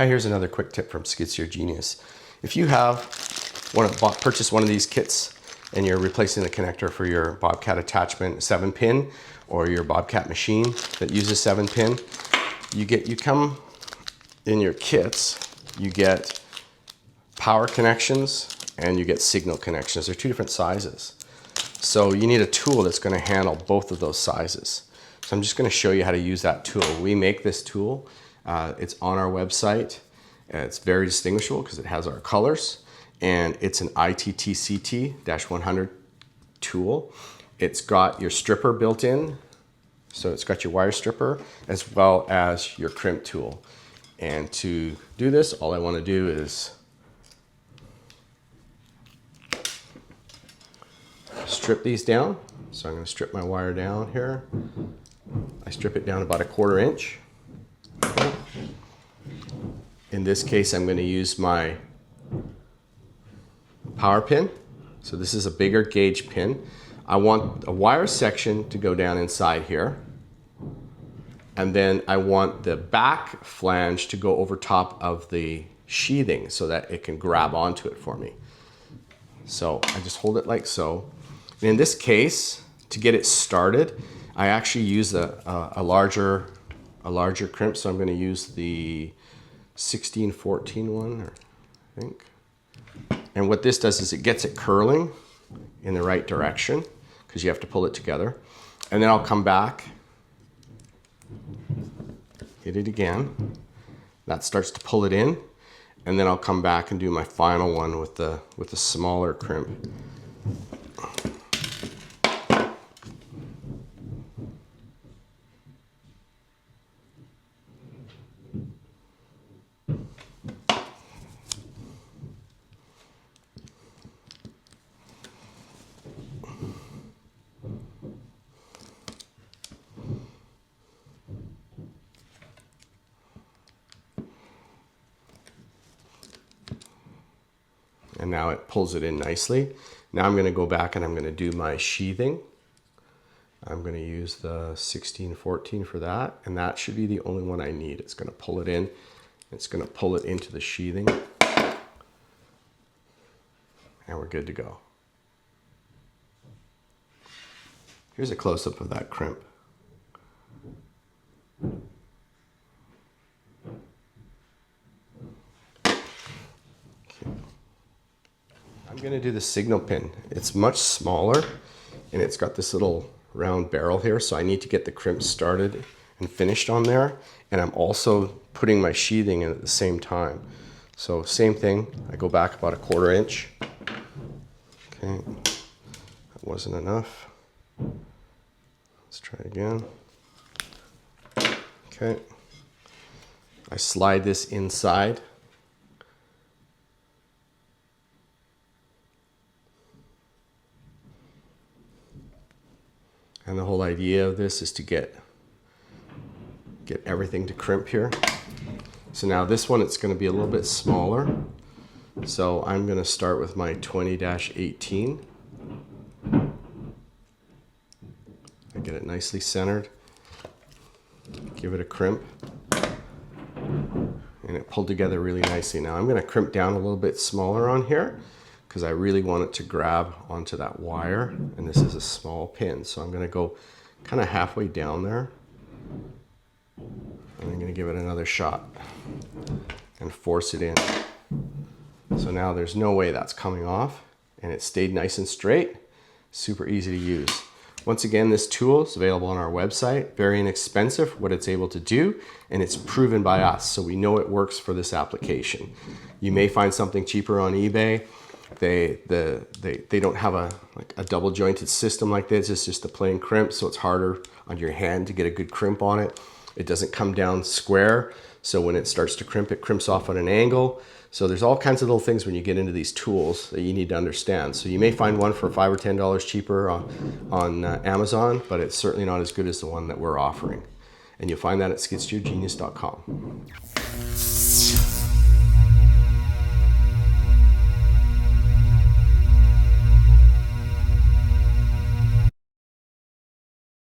Hi, here's another quick tip from Skid Steer Genius. If you have purchased one of these kits and you're replacing the connector for your Bobcat attachment 7-pin or your Bobcat machine that uses 7-pin, you come in your kits, you get power connections and you get signal connections. They're two different sizes. So you need a tool that's going to handle both of those sizes. So I'm just going to show you how to use that tool. We make this tool. It's on our website. It's very distinguishable because it has our colors, and it's an ITTCT-100 tool. It's got your stripper built in, so it's got your wire stripper as well as your crimp tool. And to do this, all I want to do is strip these down. So I'm going to strip my wire down here. I strip it down about 1/4 inch. In this case, I'm going to use my power pin. So this is a bigger gauge pin. I want a wire section to go down inside here. And then I want the back flange to go over top of the sheathing so that it can grab onto it for me. So I just hold it like so. And in this case, to get it started, I actually use a larger crimp. So I'm going to use the 1614 one, I think. And what this does is it gets it curling in the right direction because you have to pull it together. And then I'll come back, hit it again. That starts to pull it in. And then I'll come back and do my final one with the smaller crimp. And now it pulls it in nicely. Now I'm going to go back and I'm going to do my sheathing. I'm going to use the 1614 for that, and that should be the only one I need. It's going to pull it in. It's going to pull it into the sheathing. And we're good to go. Here's a close-up of that crimp. I'm going to do the signal pin. It's much smaller and it's got this little round barrel here, so I need to get the crimp started and finished on there, and I'm also putting my sheathing in at the same time. So same thing, I go back about 1/4 inch. Okay, that wasn't enough. Let's try again. Okay, I slide this inside. And the whole idea of this is to get everything to crimp here. So now this one, it's going to be a little bit smaller. So I'm going to start with my 20-18. I get it nicely centered. Give it a crimp. And it pulled together really nicely. Now I'm going to crimp down a little bit smaller on here, because I really want it to grab onto that wire, and this is a small pin. So I'm gonna go kind of halfway down there, and I'm gonna give it another shot and force it in. So now there's no way that's coming off, and it stayed nice and straight, super easy to use. Once again, this tool is available on our website, very inexpensive for what it's able to do, and it's proven by us, so we know it works for this application. You may find something cheaper on eBay. They don't have a double jointed system like this. It's just a plain crimp, so it's harder on your hand to get a good crimp on it. It doesn't come down square, so when it starts to crimp, it crimps off at an angle. So there's all kinds of little things when you get into these tools that you need to understand. So you may find one for $5 or $10 cheaper on Amazon, but it's certainly not as good as the one that we're offering. And you'll find that at skidsteergenius.com.